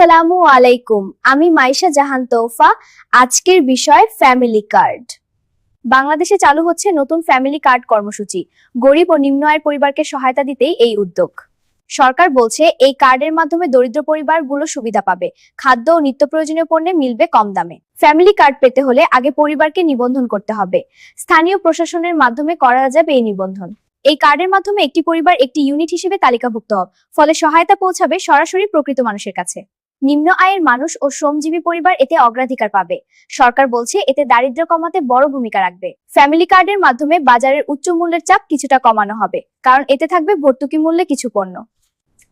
আসসালামু আলাইকুম। আমি মাইশা জাহান তৌফা। আজকের বিষয় ফ্যামিলি কার্ড। বাংলাদেশে চালু হচ্ছে নতুন ফ্যামিলি কার্ড কর্মসূচি। গরিব ও নিম্ন আয়ের পরিবারকে সহায়তা দিতেই এই উদ্যোগ। সরকার বলছে এই কার্ডের মাধ্যমে দরিদ্র পরিবারগুলো সুবিধা পাবে। খাদ্য ও নিত্য প্রয়োজনীয় পণ্যে মিলবে কম দামে। ফ্যামিলি কার্ড পেতে হলে আগে পরিবারকে নিবন্ধন করতে হবে। স্থানীয় প্রশাসনের মাধ্যমে করা যাবে এই নিবন্ধন। এই কার্ডের মাধ্যমে একটি পরিবার একটি ইউনিট হিসেবে তালিকাভুক্ত হবে, ফলে সহায়তা পৌঁছাবে সরাসরি প্রকৃত মানুষের কাছে। নিম্ন আয়ের মানুষ ও শ্রমজীবী পরিবার এতে অগ্রাধিকার পাবে। সরকার বলছে এতে দারিদ্র্য কমাতে বড় ভূমিকা রাখবে। ফ্যামিলি কার্ডের মাধ্যমে বাজারের উচ্চ মূল্যের চাপ কিছুটা কমানো হবে, কারণ এতে থাকবে ভর্তুকি মূল্যে কিছু পণ্য।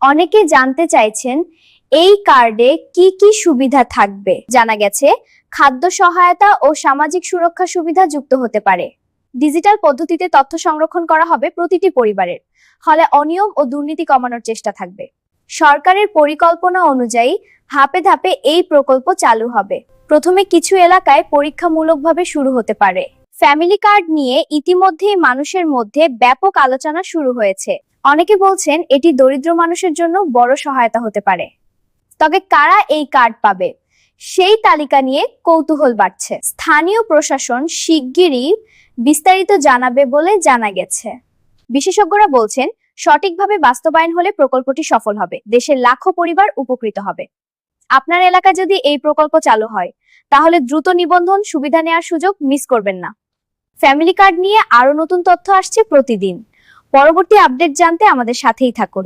অনেকে জানতে চাইছেন এই কার্ডে কি কি সুবিধা থাকবে। জানা গেছে খাদ্য সহায়তা ও সামাজিক সুরক্ষা সুবিধা যুক্ত হতে পারে। ডিজিটাল পদ্ধতিতে তথ্য সংরক্ষণ করা হবে প্রতিটি পরিবারের, ফলে অনিয়ম ও দুর্নীতি কমানোর চেষ্টা থাকবে। সরকারের পরিকল্পনা অনুযায়ী ধাপে ধাপে এই প্রকল্প চালু হবে। প্রথমে কিছু এলাকায় পরীক্ষামূলকভাবে শুরু হতে পারে। ফ্যামিলি কার্ড নিয়ে ইতিমধ্যেই মানুষের মধ্যে ব্যাপক আলোচনা শুরু হয়েছে। অনেকে বলছেন এটি দরিদ্র মানুষের জন্য বড় সহায়তা হতে পারে। তবে কারা এই কার্ড পাবে সেই তালিকা নিয়ে কৌতূহল বাড়ছে। স্থানীয় প্রশাসন শিগগিরই বিস্তারিত জানাবে বলে জানা গেছে। বিশেষজ্ঞরা বলছেন সঠিকভাবে বাস্তবায়ন হলে প্রকল্পটি সফল হবে, দেশের লাখো পরিবার উপকৃত হবে। আপনার এলাকায় যদি এই প্রকল্প চালু হয়, তাহলে দ্রুত নিবন্ধন সুবিধা নেওয়ার সুযোগ মিস করবেন না। ফ্যামিলি কার্ড নিয়ে আরো নতুন তথ্য আসছে প্রতিদিন। পরবর্তী আপডেট জানতে আমাদের সাথেই থাকুন।